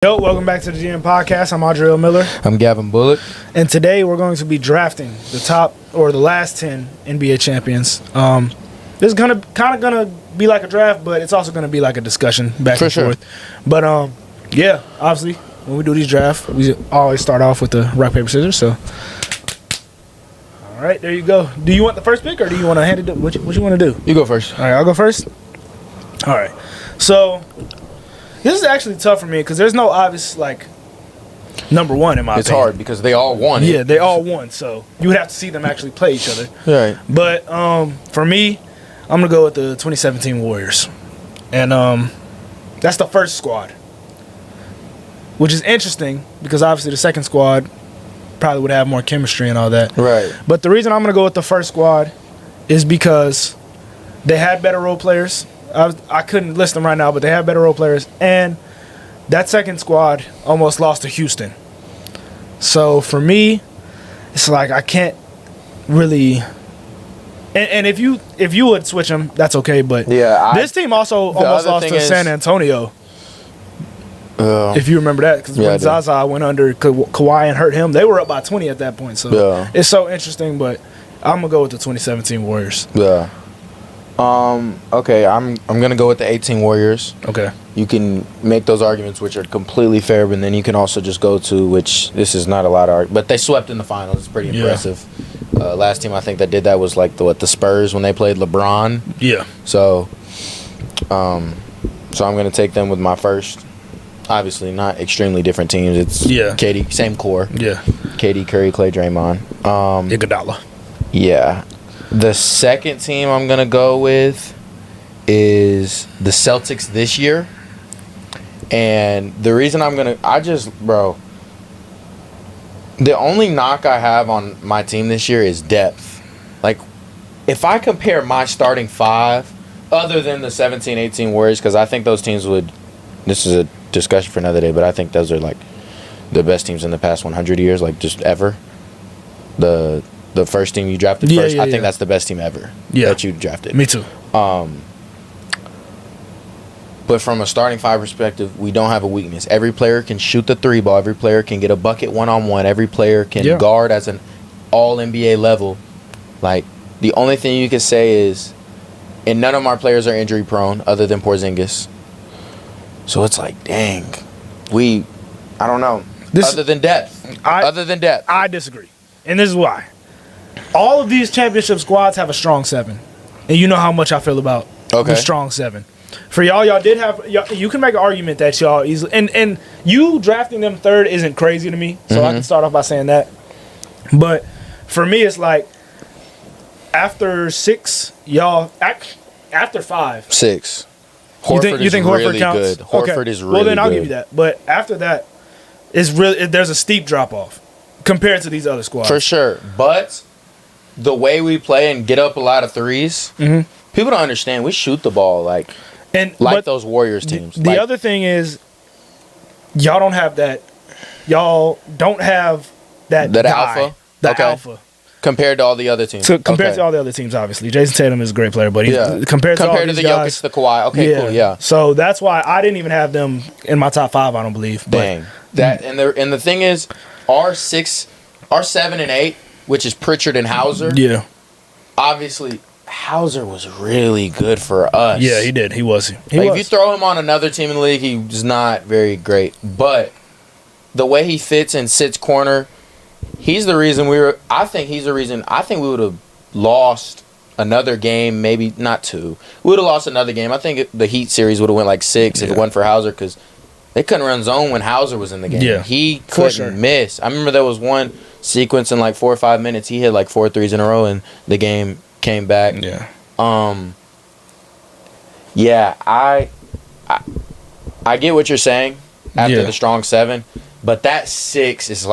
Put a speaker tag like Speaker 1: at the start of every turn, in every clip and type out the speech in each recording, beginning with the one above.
Speaker 1: Yo, welcome back to the GM Podcast. I'm Audrey Miller.
Speaker 2: I'm Gavin Bullock.
Speaker 1: And today we're going to be drafting the top or the last 10 NBA champions. This is kind of gonna be like a draft, but it's also gonna be like a discussion back and forth. But yeah, obviously when we do these drafts, we always start off with the rock, paper, scissors. So all right, there you go. Do you want the first pick or do you want to hand it to what you want to do?
Speaker 2: You go first.
Speaker 1: All right, I'll go first. All right. So this is actually tough for me because there's no obvious number one in my opinion.
Speaker 2: It's hard because they all won.
Speaker 1: Yeah, they all won. So you would have to see them actually play each other.
Speaker 2: Right.
Speaker 1: But for me, I'm gonna go with the 2017 Warriors, and that's the first squad, which is interesting because obviously the second squad probably would have more chemistry and all that.
Speaker 2: Right.
Speaker 1: But the reason I'm gonna go with the first squad is because they had better role players. I couldn't list them right now, but they have better role players. And that second squad almost lost to Houston. So for me, it's like I can't really. And if you would switch them, that's okay. But
Speaker 2: yeah,
Speaker 1: this team also almost lost to San Antonio. If you remember that, because when Zaza went under Kawhi and hurt him, they were up by 20 at that point. So it's so interesting. But I'm gonna go with the 2017 Warriors.
Speaker 2: Yeah. Okay, I'm gonna go with the 18 Warriors.
Speaker 1: Okay.
Speaker 2: You can make those arguments, which are completely fair, but then you can also just go to which this is not a lot of but they swept in the finals. It's pretty impressive. Last team I think that did that was the Spurs when they played LeBron. Yeah. So I'm gonna take them with my first. Obviously, not extremely different teams. It's KD, same core. Yeah. KD, Curry, Clay, Draymond.
Speaker 1: Iguodala.
Speaker 2: Yeah. The second team I'm going to go with is the Celtics this year. And the reason the only knock I have on my team this year is depth. If I compare my starting five, other than the 17-18 Warriors, because I think those teams this is a discussion for another day, but I think those are the best teams in the past 100 years, just ever. The first team you drafted first, I think that's the best team ever that you drafted.
Speaker 1: Me too.
Speaker 2: But from a starting five perspective, we don't have a weakness. Every player can shoot the three ball. Every player can get a bucket one-on-one. Every player can guard as an all-NBA level. The only thing you can say is, and none of our players are injury-prone other than Porzingis. So it's dang. I don't know. Other than depth.
Speaker 1: I disagree. And this is why. All of these championship squads have a strong seven. And you know how much I feel about the strong seven. For y'all did have you can make an argument that y'all easily and you drafting them third isn't crazy to me. So I can start off by saying that. But for me it's after six, y'all after five.
Speaker 2: Six.
Speaker 1: You think Horford really counts?
Speaker 2: Good. Horford is really good.
Speaker 1: Well then I'll give you that. But after that, there's a steep drop off compared to these other squads.
Speaker 2: For sure. But the way we play and get up a lot of threes, people don't understand. We shoot the ball those Warriors teams.
Speaker 1: The other thing is, y'all don't have that. Y'all don't have that
Speaker 2: alpha.
Speaker 1: Alpha.
Speaker 2: Compared to all the other teams.
Speaker 1: Compared to all the other teams, obviously. Jason Tatum is a great player, but compared to the
Speaker 2: Jokic, the Kawhi. Okay, cool, yeah.
Speaker 1: So that's why I didn't even have them in my top five, I don't believe.
Speaker 2: Dang. And the thing is, our 7 and 8, which is Pritchard and Hauser. Yeah. Obviously, Hauser was really good for us.
Speaker 1: Yeah, he did. He was.
Speaker 2: If you throw him on another team in the league, he's not very great. But the way he fits and sits corner, he's the reason I think we would have lost another game, maybe not two. We would have lost another game. I think the Heat series would have went 6 if it wasn't for Hauser because they couldn't run zone when Hauser was in the game. Yeah, he couldn't miss. I remember there was one sequence in 4 or 5 minutes. He hit 4 threes in a row, and the game came back. Yeah. I get what you're saying after the strong 7, but that 6 is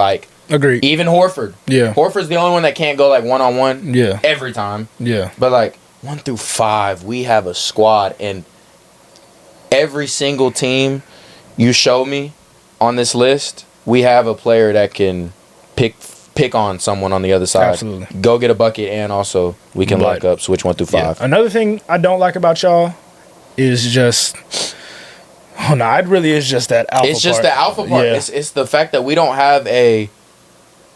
Speaker 1: agreed.
Speaker 2: Even Horford. Yeah. Horford's the only one that can't go one-on-one.
Speaker 1: Yeah.
Speaker 2: Every time.
Speaker 1: Yeah.
Speaker 2: But 1 through 5, we have a squad, and every single team you show me on this list, we have a player that can pick on someone on the other side.
Speaker 1: Absolutely.
Speaker 2: Go get a bucket, and also we can lock up, switch 1 through 5.
Speaker 1: Another thing I don't like about y'all is just Oh no, it really is just that alpha.
Speaker 2: It's just
Speaker 1: part.
Speaker 2: the alpha part.
Speaker 1: Yeah.
Speaker 2: It's the fact that we don't have a.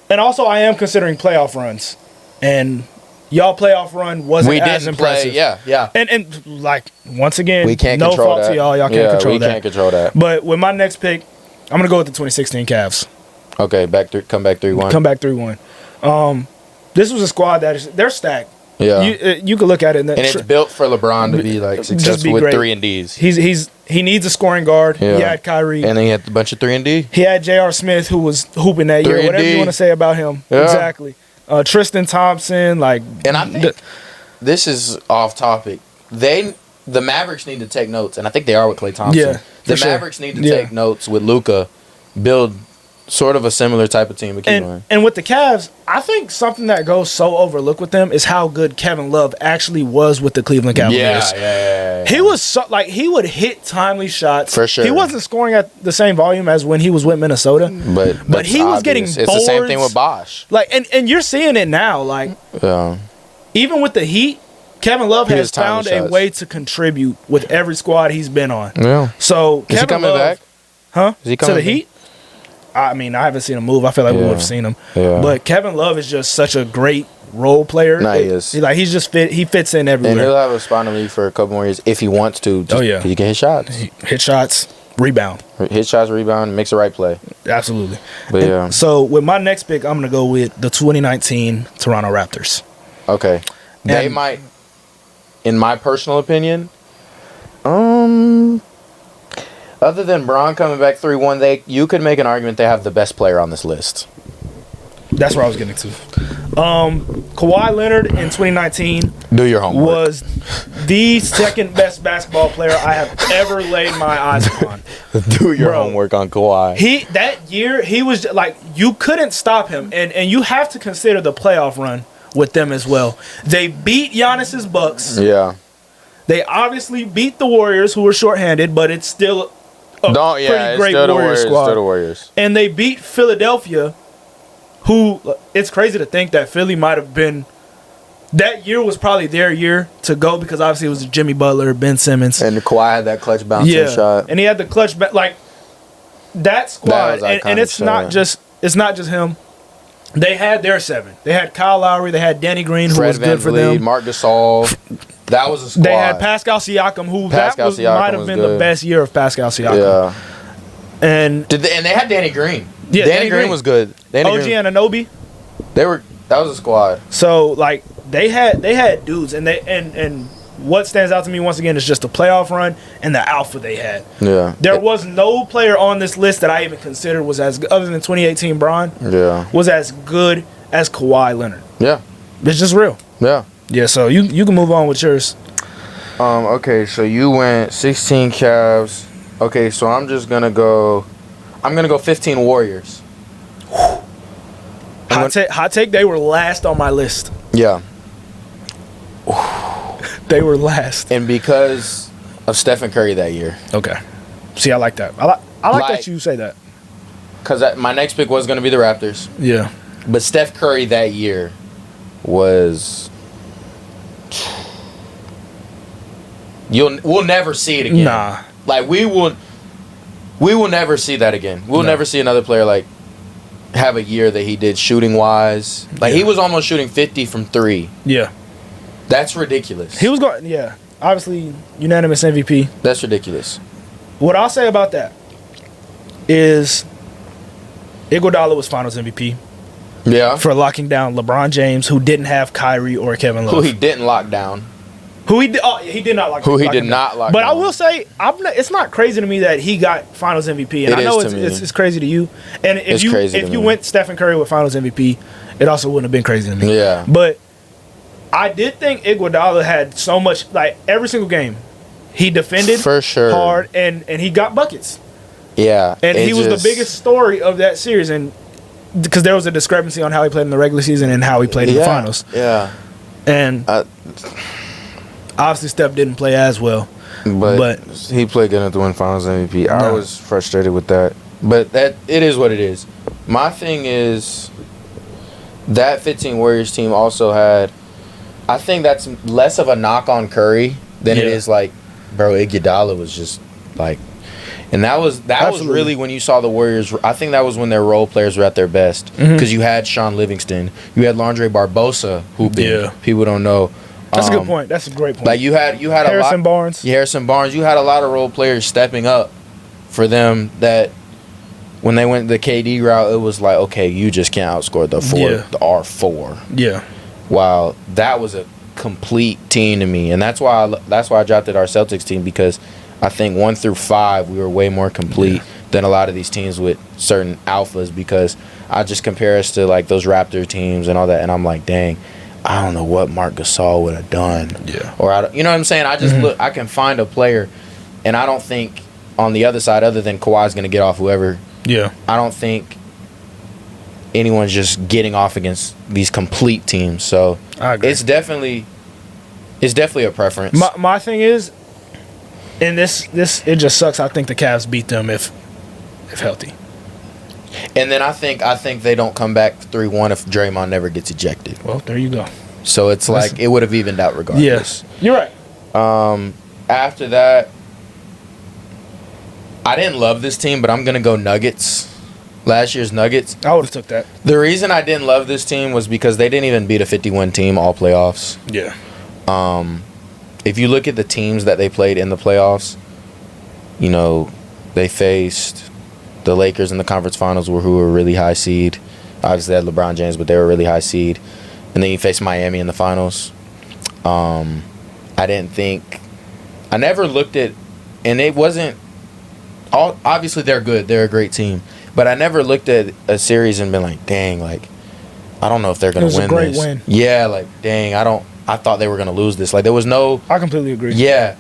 Speaker 1: And also, I am considering playoff runs, and y'all playoff run wasn't as impressive.
Speaker 2: Yeah.
Speaker 1: And like once again,
Speaker 2: We can't
Speaker 1: no
Speaker 2: control
Speaker 1: fault
Speaker 2: that.
Speaker 1: to y'all. Y'all can't control that.
Speaker 2: We can't control that.
Speaker 1: But with my next pick, I'm gonna go with the 2016 Cavs.
Speaker 2: Okay, come back 3-1.
Speaker 1: Come back 3-1. This was a squad they're stacked.
Speaker 2: Yeah.
Speaker 1: You can look at it, and
Speaker 2: it's built for LeBron to be like successful with
Speaker 1: great.
Speaker 2: 3 and Ds.
Speaker 1: He needs a scoring guard.
Speaker 2: Yeah.
Speaker 1: He had Kyrie.
Speaker 2: And then he had a bunch of 3 and D.
Speaker 1: He had J.R. Smith, who was hooping that year.
Speaker 2: 3 and
Speaker 1: Whatever
Speaker 2: D.
Speaker 1: you want to say about him.
Speaker 2: Yeah.
Speaker 1: Exactly. Tristan Thompson,
Speaker 2: And I think this is off topic. The Mavericks need to take notes, and I think they are with Klay Thompson.
Speaker 1: Yeah,
Speaker 2: the
Speaker 1: sure.
Speaker 2: Mavericks need to take notes with Luka, build sort of a similar type of team.
Speaker 1: And with the Cavs, I think something that goes so overlooked with them is how good Kevin Love actually was with the Cleveland Cavaliers.
Speaker 2: Yeah.
Speaker 1: He was he would hit timely shots.
Speaker 2: For sure.
Speaker 1: He wasn't scoring at the same volume as when he was with Minnesota. But he was getting boards.
Speaker 2: It's the same thing with Bosh.
Speaker 1: And you're seeing it now. Even with the Heat, Kevin Love has found a way to contribute with every squad he's been on.
Speaker 2: Yeah.
Speaker 1: So
Speaker 2: Is he coming back?
Speaker 1: Huh?
Speaker 2: Is he coming
Speaker 1: to the Heat? I mean, I haven't seen him move. I feel like we would have seen him.
Speaker 2: Yeah.
Speaker 1: But Kevin Love is just such a great role player.
Speaker 2: Nah, he is.
Speaker 1: He's just fit. He fits in everywhere.
Speaker 2: And he'll have a spot in the league for a couple more years if he wants to. He can hit shots.
Speaker 1: Hit shots, rebound.
Speaker 2: Hit shots, rebound, makes the right play.
Speaker 1: Absolutely.
Speaker 2: But
Speaker 1: So with my next pick, I'm going to go with the 2019 Toronto Raptors.
Speaker 2: Okay. They might, in my personal opinion, other than Bron coming back 3-1, you could make an argument they have the best player on this list.
Speaker 1: That's where I was getting to. Kawhi Leonard in 2019
Speaker 2: Do your homework.
Speaker 1: was the second best basketball player I have ever laid my eyes upon.
Speaker 2: Do your homework on Kawhi.
Speaker 1: That year, he was like, you couldn't stop him. And you have to consider the playoff run with them as well. They beat Giannis's Bucks.
Speaker 2: Yeah.
Speaker 1: They obviously beat the Warriors, who were shorthanded, but it's still a pretty great Warriors squad.
Speaker 2: Still the Warriors.
Speaker 1: And they beat Philadelphia, who, it's crazy to think that Philly might have been, that year was probably their year to go because obviously it was Jimmy Butler, Ben Simmons.
Speaker 2: And Kawhi had that clutch bouncing shot.
Speaker 1: And he had the clutch, that squad. And it's not just him. They had their 7. They had Kyle Lowry. They had Danny Green, who was good for them.
Speaker 2: Marc Gasol. That was a squad.
Speaker 1: They had Pascal Siakam, who might have been the best year of Pascal Siakam.
Speaker 2: Yeah.
Speaker 1: And
Speaker 2: they had Danny Green.
Speaker 1: Yeah,
Speaker 2: Danny Green was good.
Speaker 1: OG Anunoby.
Speaker 2: That was a squad.
Speaker 1: So they had dudes, and what stands out to me once again is just the playoff run and the alpha they had.
Speaker 2: Yeah.
Speaker 1: There was no player on this list that I even considered was as good, other than 2018 Bron.
Speaker 2: Yeah.
Speaker 1: Was as good as Kawhi Leonard.
Speaker 2: Yeah.
Speaker 1: It's just real.
Speaker 2: Yeah.
Speaker 1: Yeah. So you can move on with yours.
Speaker 2: Okay. So you went 16 Cavs. Okay. So I'm gonna go 15 Warriors.
Speaker 1: Hot take. They were last on my list.
Speaker 2: Yeah.
Speaker 1: They were last.
Speaker 2: And because of Stephen Curry that year.
Speaker 1: Okay. See, I like that. I like that you say that.
Speaker 2: Because my next pick was going to be the Raptors.
Speaker 1: Yeah.
Speaker 2: But Steph Curry that year was... We'll never see it again.
Speaker 1: Nah.
Speaker 2: We will never see that again. We'll never see another player have a year that he did shooting wise. He was almost shooting 50 from 3.
Speaker 1: Yeah.
Speaker 2: That's ridiculous.
Speaker 1: He was going, obviously unanimous MVP.
Speaker 2: That's ridiculous.
Speaker 1: What I'll say about that is Iguodala was Finals MVP.
Speaker 2: Yeah.
Speaker 1: For locking down LeBron James, who didn't have Kyrie or Kevin Love.
Speaker 2: Who he didn't lock down.
Speaker 1: He did not lock.
Speaker 2: Who he did not lock.
Speaker 1: But I will say, it's not crazy to me that he got Finals MVP, and I know it's crazy to you. And if you went Stephen Curry with Finals MVP, it also wouldn't have been crazy to me.
Speaker 2: Yeah.
Speaker 1: But I did think Iguodala had so much, every single game, he defended
Speaker 2: for sure
Speaker 1: hard, and he got buckets.
Speaker 2: Yeah.
Speaker 1: And he was the biggest story of that series, and because there was a discrepancy on how he played in the regular season and how he played in the finals.
Speaker 2: Yeah.
Speaker 1: And obviously Steph didn't play as well. But
Speaker 2: he played good enough to win Finals MVP. No. I was frustrated with that. But it is what it is. My thing is that 15 Warriors team also had, I think that's less of a knock on Curry than it is bro, Iguodala was just And that was really when you saw the Warriors. I think that was when their role players were at their best because you had Sean Livingston, you had Landry Barbosa, who people don't know.
Speaker 1: That's a good point. That's a great point.
Speaker 2: Like you had
Speaker 1: Harrison Barnes.
Speaker 2: Harrison Barnes. You had a lot of role players stepping up for them. That when they went the KD route, it was like, okay, you just can't outscore the R4.
Speaker 1: Yeah.
Speaker 2: Wow, that was a complete team to me, and that's why I drafted our Celtics team, because I think 1 through 5 we were way more complete than a lot of these teams with certain alphas, because I just compare us to like those Raptor teams and all that, and I'm like, dang, I don't know what Marc Gasol would have done.
Speaker 1: Yeah.
Speaker 2: Or you know what I'm saying? I just look, I can find a player, and I don't think on the other side, other than Kawhi's going to get off whoever.
Speaker 1: Yeah.
Speaker 2: I don't think anyone's just getting off against these complete teams. So
Speaker 1: I agree.
Speaker 2: it's definitely a preference.
Speaker 1: My thing is, and this it just sucks. I think the Cavs beat them if healthy.
Speaker 2: And then I think they don't come back 3-1 if Draymond never gets ejected.
Speaker 1: Well, there you go.
Speaker 2: So it's like it would have evened out regardless.
Speaker 1: Yes, you're right.
Speaker 2: After that, I didn't love this team, but I'm gonna go Nuggets. Last year's Nuggets.
Speaker 1: I would have took that.
Speaker 2: The reason I didn't love this team was because they didn't even beat a 51 team all playoffs.
Speaker 1: Yeah.
Speaker 2: If you look at the teams that they played in the playoffs, you know, they faced the Lakers in the conference finals, who were a really high seed. Obviously, they had LeBron James, but they were a really high seed. And then you faced Miami in the finals. I never looked at, and it wasn't, obviously they're good. They're a great team. But I never looked at a series and been like, dang, like, I don't know if they're going to win this.
Speaker 1: It was a great win.
Speaker 2: Yeah, like, dang, I thought they were going to lose this. Like, there was no...
Speaker 1: I completely agree.
Speaker 2: Yeah.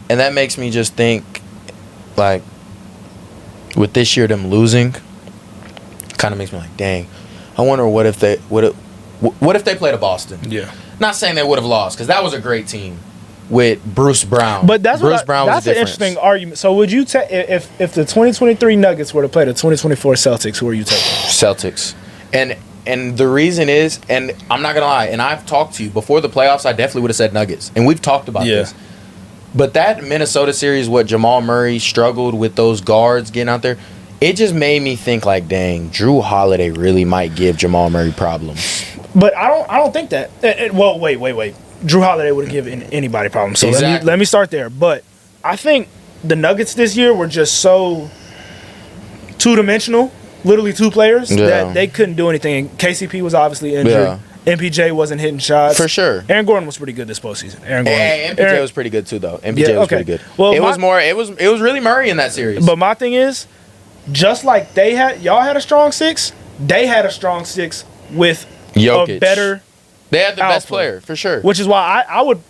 Speaker 2: And that makes me just think, like, with this year them losing, kind of makes me like, dang, I wonder what if they played a Boston.
Speaker 1: Yeah.
Speaker 2: Not saying they would have lost, because that was a great team with Bruce Brown.
Speaker 1: But that's
Speaker 2: Bruce Brown was
Speaker 1: an interesting argument. So would you take if the 2023 Nuggets were to play the 2024 Celtics, who are you taking?
Speaker 2: Celtics. And the reason is, and I'm not gonna lie, and I've talked to you before the playoffs, I definitely would have said Nuggets, and we've talked about this. But that Minnesota series, what Jamal Murray struggled with those guards getting out there, it just made me think like, dang, Drew Holiday really might give Jamal Murray problems.
Speaker 1: But I don't think that. Well, wait. Drew Holiday would have given anybody problems. So
Speaker 2: exactly.
Speaker 1: let me start there. But I think the Nuggets this year were just so two-dimensional, literally two players, that they couldn't do anything. KCP was obviously injured.
Speaker 2: Yeah.
Speaker 1: MPJ wasn't hitting shots.
Speaker 2: For sure.
Speaker 1: Aaron Gordon was pretty good this postseason.
Speaker 2: MPJ was pretty good too, though. MPJ was pretty good.
Speaker 1: Well,
Speaker 2: it was really Murray in that series.
Speaker 1: But my thing is, just like y'all had a strong six, they had a strong six with
Speaker 2: Jokic.
Speaker 1: A better.
Speaker 2: They had the
Speaker 1: alpha,
Speaker 2: best player, for sure.
Speaker 1: Which is why I would.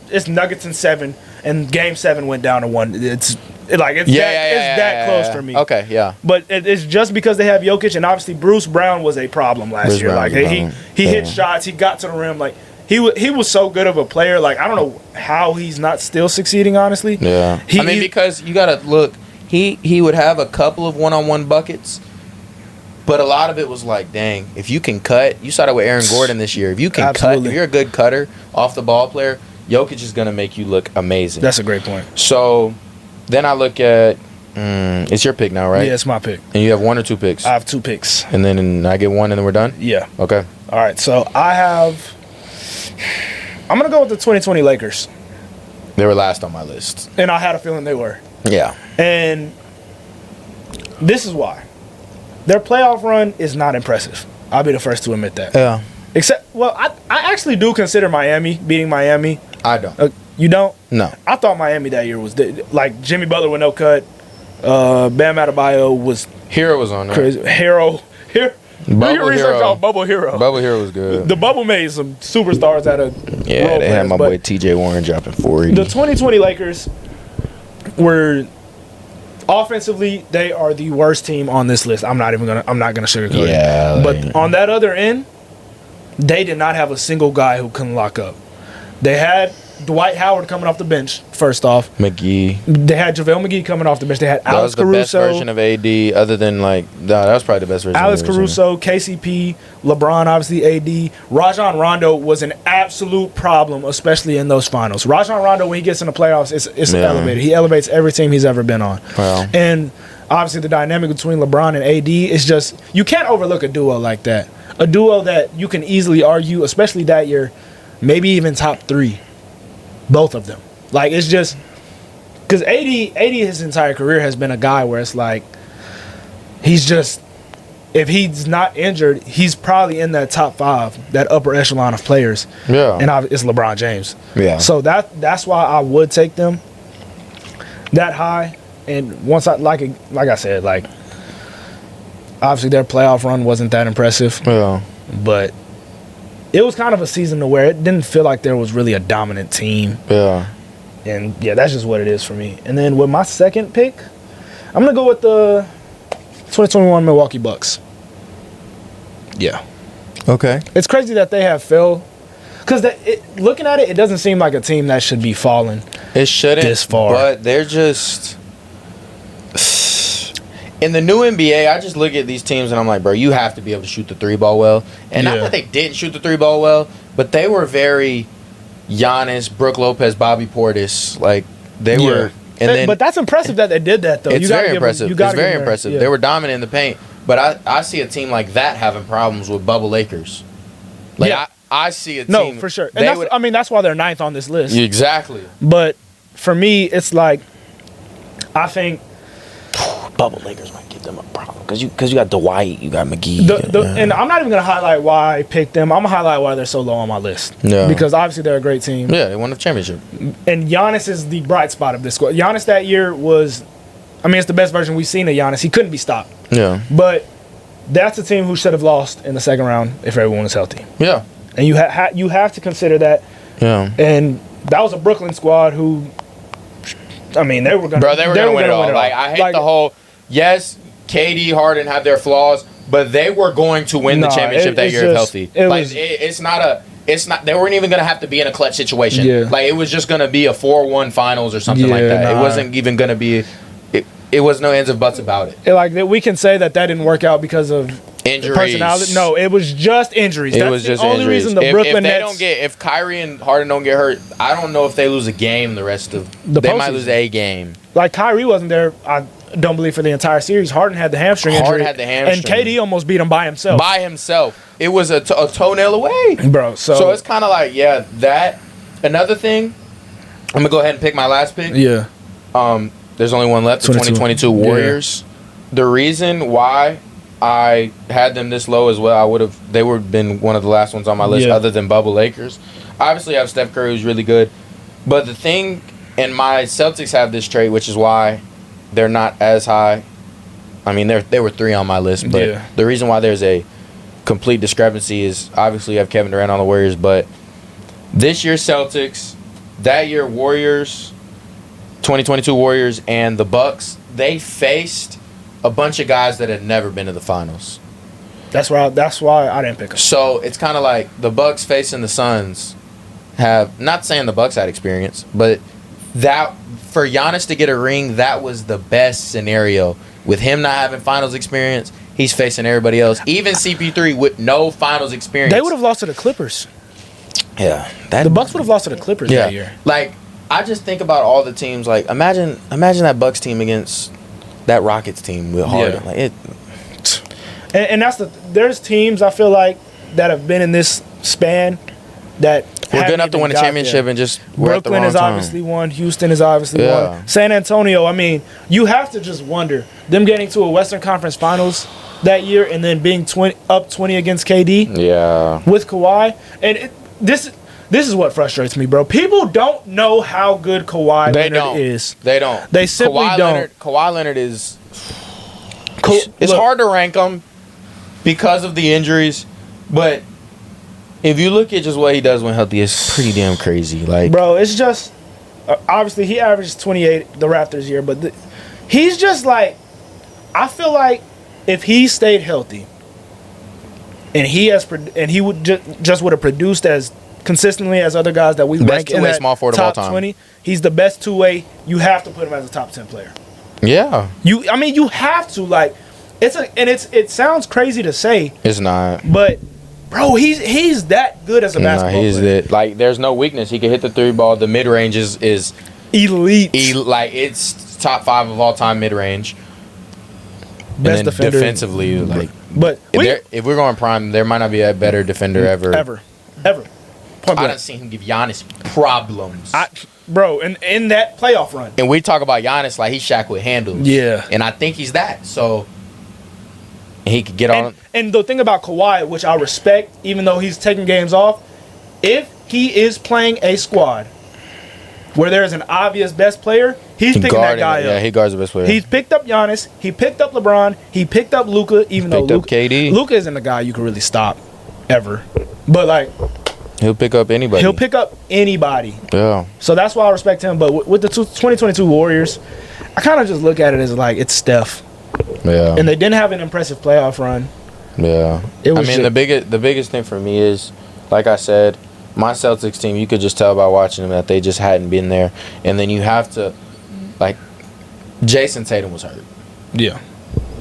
Speaker 1: It's Nuggets in 7, and Game 7 went down to 1. It's that close for me.
Speaker 2: Okay, yeah.
Speaker 1: But it's just because they have Jokic, and obviously Bruce Brown was a problem last year. Like he hit shots, he got to the rim. Like he was so good of a player. Like I don't know how he's not still succeeding. Honestly,
Speaker 2: yeah. Because you gotta look. He would have a couple of one-on-one buckets. But a lot of it was like, dang, if you can cut, you saw that with Aaron Gordon this year. If you can cut, if you're a good cutter, off the ball player, Jokic is going to make you look amazing.
Speaker 1: That's a great point.
Speaker 2: So then I look at, it's your pick now, right?
Speaker 1: Yeah, it's my pick.
Speaker 2: And you have 1 or 2 picks?
Speaker 1: I have 2 picks.
Speaker 2: And then I get 1 and then we're done?
Speaker 1: Yeah.
Speaker 2: Okay.
Speaker 1: All right, so I'm going to go with the 2020 Lakers.
Speaker 2: They were last on my list.
Speaker 1: And I had a feeling they were.
Speaker 2: Yeah.
Speaker 1: And this is why. Their playoff run is not impressive. I'll be the first to admit that.
Speaker 2: Yeah.
Speaker 1: I actually do consider Miami beating Miami.
Speaker 2: I don't.
Speaker 1: You don't?
Speaker 2: No.
Speaker 1: I thought Miami that year was like Jimmy Butler with no cut. Bam Adebayo was
Speaker 2: Hero was on there.
Speaker 1: crazy. Hero.
Speaker 2: Bubble
Speaker 1: research
Speaker 2: Hero.
Speaker 1: on Bubble Hero.
Speaker 2: Bubble Hero was good.
Speaker 1: The Bubble made some superstars out of
Speaker 2: yeah. They had my boy T.J. Warren dropping 40.
Speaker 1: The 2020 Lakers were. Offensively, they are the worst team on this list. I'm not gonna sugarcoat it. But on that other end, they did not have a single guy who couldn't lock up. They had Dwight Howard coming off the bench, first off.
Speaker 2: McGee.
Speaker 1: They had JaVale McGee coming off the bench. They had Alex Caruso.
Speaker 2: That was the best version of AD, other than, like, that was probably the best version
Speaker 1: Alex
Speaker 2: of AD.
Speaker 1: Caruso, KCP, LeBron, obviously AD. Rajon Rondo was an absolute problem, especially in those finals. Rajon Rondo, when he gets in the playoffs, it's elevated. He elevates every team he's ever been on.
Speaker 2: Wow.
Speaker 1: And obviously the dynamic between LeBron and AD is just, you can't overlook a duo like that. A duo that you can easily argue, especially that year, maybe even top 3. Both of them. Like, it's just, because AD his entire career has been a guy where it's like, he's just, if he's not injured, he's probably in that top 5, that upper echelon of players.
Speaker 2: Yeah.
Speaker 1: And it's LeBron James.
Speaker 2: Yeah.
Speaker 1: So that's why I would take them that high. And once like I said, like, obviously their playoff run wasn't that impressive.
Speaker 2: Yeah.
Speaker 1: But it was kind of a season to where it didn't feel like there was really a dominant team.
Speaker 2: Yeah.
Speaker 1: And yeah, that's just what it is for me. And then with my second pick, I'm going to go with the 2021 Milwaukee Bucks. Yeah.
Speaker 2: Okay.
Speaker 1: It's crazy that they have Phil. Because looking at it, it doesn't seem like a team that should be falling.
Speaker 2: It shouldn't.
Speaker 1: This far.
Speaker 2: But they're just... In the new NBA, I just look at these teams and I'm like, bro, you have to be able to shoot the 3-ball well. And not that they didn't shoot the 3-ball well, but they were very Giannis, Brook Lopez, Bobby Portis. Like, they were... And then,
Speaker 1: but that's impressive that they did that, though.
Speaker 2: It's very impressive. It's very impressive.
Speaker 1: Yeah.
Speaker 2: They were dominant in the paint. But I see a team like that having problems with bubble Lakers. Like, I see a team...
Speaker 1: No, for sure. And that's why they're 9th on this list.
Speaker 2: Exactly.
Speaker 1: But for me, it's like, I think...
Speaker 2: Bubble Lakers might give them a problem because you got Dwight, you got McGee,
Speaker 1: and I'm not even gonna highlight why I picked them. I'm gonna highlight why they're so low on my list.
Speaker 2: Yeah.
Speaker 1: Because obviously they're a great team.
Speaker 2: Yeah, they won the championship.
Speaker 1: And Giannis is the bright spot of this squad. Giannis that year was, it's the best version we've seen of Giannis. He couldn't be stopped.
Speaker 2: Yeah.
Speaker 1: But that's a team who should have lost in the second round if everyone was healthy.
Speaker 2: Yeah.
Speaker 1: And you have to consider that.
Speaker 2: Yeah.
Speaker 1: And that was a Brooklyn squad who, they were gonna.
Speaker 2: Bro, they were gonna win it all. Like, I hate the whole. Yes, KD, Harden have their flaws, but they were going to win the championship that year if healthy. It's not. They weren't even gonna have to be in a clutch situation.
Speaker 1: Yeah.
Speaker 2: Like, it was just gonna be a 4-1 finals or something like that. It wasn't even gonna be. It was no ands or buts about it.
Speaker 1: We can say that didn't work out because of
Speaker 2: injuries.
Speaker 1: Personality. No, it was just injuries.
Speaker 2: It was just the only
Speaker 1: reason the Brooklyn
Speaker 2: Nets. If Kyrie and Harden don't get hurt, I don't know if they lose a game the rest of. They might lose a game.
Speaker 1: Like, Kyrie wasn't there. I don't believe for the entire series. Harden had the hamstring injury. And KD almost beat him by himself.
Speaker 2: It was a toenail away,
Speaker 1: bro. So
Speaker 2: it's kind of like that. Another thing, I'm gonna go ahead and pick my last pick.
Speaker 1: Yeah.
Speaker 2: There's only one left. The 2022 Warriors. Yeah. The reason why I had them this low as well, they would have been one of the last ones on my list, other than Bubble Lakers. Obviously, I have Steph Curry, who's really good, but the thing, and my Celtics have this trait, which is why they're not as high. They were 3 on my list, but the reason why there's a complete discrepancy is obviously you have Kevin Durant on the Warriors, but this year Celtics, that year Warriors, 2022 Warriors, and the Bucks, they faced a bunch of guys that had never been to the finals.
Speaker 1: That's why I didn't pick them.
Speaker 2: So it's kind of like the Bucks facing the Suns have, not saying the Bucks had experience, but that for Giannis to get a ring, that was the best scenario. With him not having finals experience, he's facing everybody else. Even CP3 with no finals experience.
Speaker 1: They would have lost to the Clippers.
Speaker 2: Yeah.
Speaker 1: The Bucks would have lost to the Clippers that year.
Speaker 2: Like, I just think about all the teams. Like, imagine that Bucks team against that Rockets team with Harden.
Speaker 1: Yeah. And that's there's teams I feel like that have been in this span that
Speaker 2: we're good enough to win a championship and just we're at the wrong
Speaker 1: Brooklyn is
Speaker 2: time.
Speaker 1: obviously one. Houston is obviously one. San Antonio, you have to just wonder them getting to a Western Conference Finals that year and then being up 20 against KD.
Speaker 2: Yeah.
Speaker 1: With Kawhi, and this is what frustrates me, bro. People don't know how good Kawhi Leonard is.
Speaker 2: They don't.
Speaker 1: They simply don't.
Speaker 2: Kawhi Leonard is. It's hard to rank him because of the injuries, but if you look at just what he does when healthy, it's pretty damn crazy. Like,
Speaker 1: bro, it's just obviously he averaged 28 the Raptors year, but he's just like, I feel like if he stayed healthy and he would just would have produced as consistently as other guys that we
Speaker 2: Best
Speaker 1: rank in
Speaker 2: two-way
Speaker 1: that
Speaker 2: small forward of all
Speaker 1: top
Speaker 2: time.
Speaker 1: 20. He's the best two-way. You have to put him as a top 10 player.
Speaker 2: Yeah.
Speaker 1: You have to, like, it sounds crazy to say,
Speaker 2: It's not.
Speaker 1: but bro, he's that good as a basketball player.
Speaker 2: Like, there's no weakness. He can hit the 3 ball. The mid range is
Speaker 1: Elite.
Speaker 2: like, it's top 5 of all time mid range.
Speaker 1: Best defender.
Speaker 2: Defensively, like,
Speaker 1: But
Speaker 2: if we're going prime, there might not be a better defender ever.
Speaker 1: Ever. Point
Speaker 2: I
Speaker 1: blank.
Speaker 2: done seen him give Giannis problems.
Speaker 1: Bro, in that playoff run.
Speaker 2: And we talk about Giannis like he's Shaq with handles.
Speaker 1: Yeah.
Speaker 2: And I think he's that. So he could get on.
Speaker 1: And the thing about Kawhi, which I respect, even though he's taking games off, if he is playing a squad where there is an obvious best player, he's picking that guy up.
Speaker 2: Yeah, he guards the best player.
Speaker 1: He's picked up Giannis. He picked up LeBron. He picked up Luka. Even though
Speaker 2: picked up KD.
Speaker 1: Luka isn't a guy you can really stop ever. But like,
Speaker 2: he'll pick up anybody.
Speaker 1: he'll pick up anybody.
Speaker 2: Yeah.
Speaker 1: So that's why I respect him. But with the 2022 Warriors, I kind of just look at it as like it's Steph.
Speaker 2: Yeah.
Speaker 1: And they didn't have an impressive playoff run.
Speaker 2: Yeah.
Speaker 1: It was
Speaker 2: the biggest thing for me is, like I said, my Celtics team, you could just tell by watching them that they just hadn't been there. And then you have to, like, Jason Tatum was hurt.
Speaker 1: Yeah.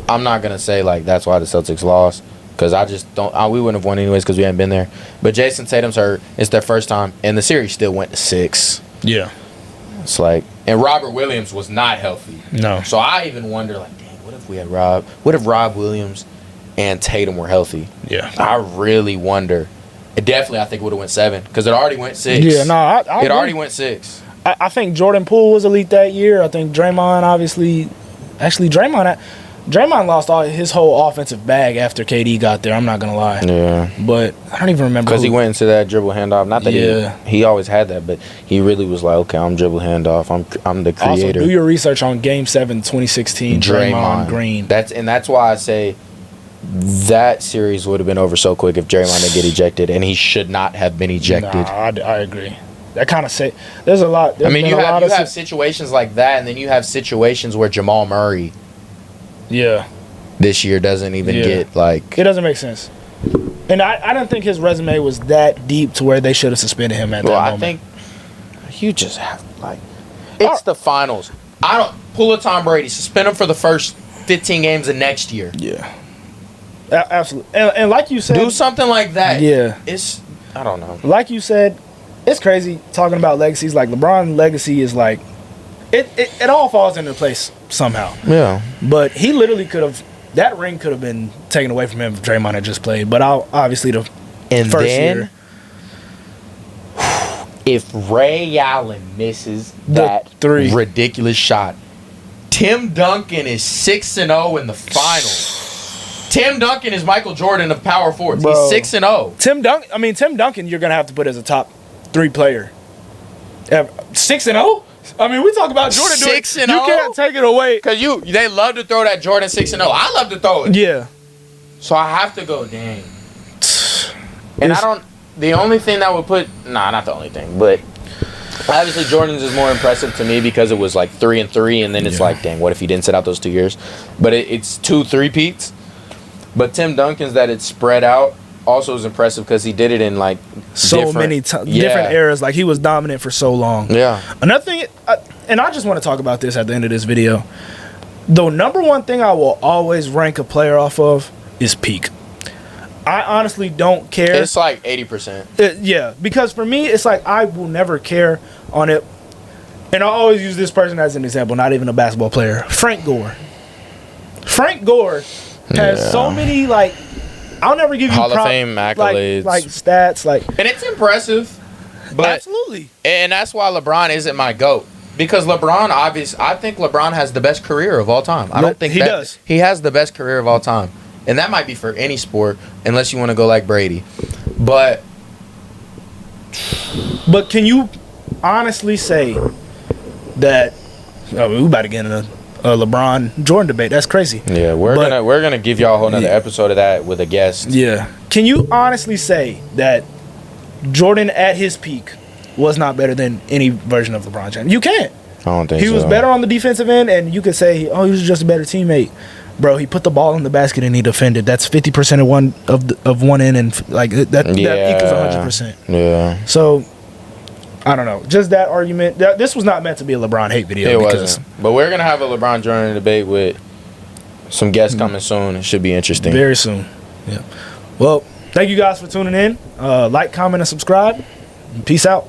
Speaker 2: I'm not going to say, like, that's why the Celtics lost, because I just don't we wouldn't have won anyways because we hadn't been there. But Jason Tatum's hurt. It's their first time. And the series still went to 6.
Speaker 1: Yeah.
Speaker 2: It's like, and Robert Williams was not healthy.
Speaker 1: No.
Speaker 2: So I even wonder, like, dang, what if Rob Williams and Tatum were healthy?
Speaker 1: Yeah.
Speaker 2: I really wonder. It definitely, I think, would have went 7 because it already went 6.
Speaker 1: Yeah, no, I
Speaker 2: it
Speaker 1: agree.
Speaker 2: already went 6.
Speaker 1: I think Jordan Poole was elite that year. I think Draymond, obviously, Draymond lost his whole offensive bag after KD got there. I'm not gonna lie.
Speaker 2: Yeah.
Speaker 1: But I don't even remember
Speaker 2: Because he went into that dribble handoff. Not that he always had that, but he really was like, okay, I'm dribble handoff. I'm the creator.
Speaker 1: Also, do your research on Game 7, 2016. Draymond Green.
Speaker 2: That's why I say that series would have been over so quick if Draymond didn't get ejected, and he should not have been ejected.
Speaker 1: Nah, I agree. That kind of say there's a lot.
Speaker 2: I mean, you have situations like that, and then you have situations where Jamal Murray, this year doesn't even get like.
Speaker 1: It doesn't make sense. And I didn't think his resume was that deep to where they should have suspended him at that moment.
Speaker 2: I think you just have it's the finals. I don't pull a Tom Brady, suspend him for the first 15 games of next year.
Speaker 1: Yeah. Absolutely. And like you said,
Speaker 2: do something like that.
Speaker 1: Yeah.
Speaker 2: I don't know.
Speaker 1: Like you said, it's crazy talking about legacies. Like LeBron's legacy is like it all falls into place somehow.
Speaker 2: Yeah. But
Speaker 1: he literally could have that ring could have been taken away from him if Draymond had just played. But obviously the first year.
Speaker 2: If Ray Allen misses that
Speaker 1: 3
Speaker 2: ridiculous shot, Tim Duncan is 6-0 in the finals. Tim Duncan is Michael Jordan of power forwards. Bro. He's 6-0.
Speaker 1: Tim Duncan, you're gonna have to put as a top 3 player. 6-0. I mean, we talk about Jordan
Speaker 2: 6-0.
Speaker 1: You can't take it away
Speaker 2: because they love to throw that Jordan 6-0. I love to throw it.
Speaker 1: Yeah.
Speaker 2: So I have to go. Dang. And I don't. The only thing that would put not the only thing, but obviously Jordan's is more impressive to me because it was like 3-3, and then it's like, dang, what if he didn't sit out those 2 years? But it's 2 3-peats. But Tim Duncan's that it's spread out also is impressive because he did it in like
Speaker 1: many different eras. Like he was dominant for so long.
Speaker 2: Yeah.
Speaker 1: Another thing, and I just want to talk about this at the end of this video. The number one thing I will always rank a player off of is peak. I honestly don't care.
Speaker 2: It's like 80%.
Speaker 1: Because for me, it's like I will never care on it. And I always use this person as an example, not even a basketball player. Frank Gore. Frank Gore has so many, like, I'll never give you
Speaker 2: Hall of Fame accolades.
Speaker 1: Like stats.
Speaker 2: And it's impressive. But
Speaker 1: absolutely.
Speaker 2: And that's why LeBron isn't my GOAT. Because LeBron, I think LeBron has the best career of all time. I don't think
Speaker 1: he does.
Speaker 2: He has the best career of all time. And that might be for any sport, unless you want to go like Brady. But
Speaker 1: can you honestly say that we about to get in a LeBron Jordan debate? That's crazy.
Speaker 2: Yeah, we're gonna give y'all a whole nother episode of that with a guest.
Speaker 1: Yeah. Can you honestly say that Jordan at his peak was not better than any version of LeBron James? You can't.
Speaker 2: I don't think so.
Speaker 1: He was better on the defensive end, and you could say, he was just a better teammate. bro, he put the ball in the basket and he defended. That's 50% of one end, and like that equals 100%.
Speaker 2: Yeah.
Speaker 1: So I don't know. Just that argument. This was not meant to be a LeBron hate video.
Speaker 2: It wasn't. But we're gonna have a LeBron Jordan debate with some guests coming soon. It should be interesting.
Speaker 1: Very soon. Yeah. Well, thank you guys for tuning in. Like, comment, and subscribe. Peace out.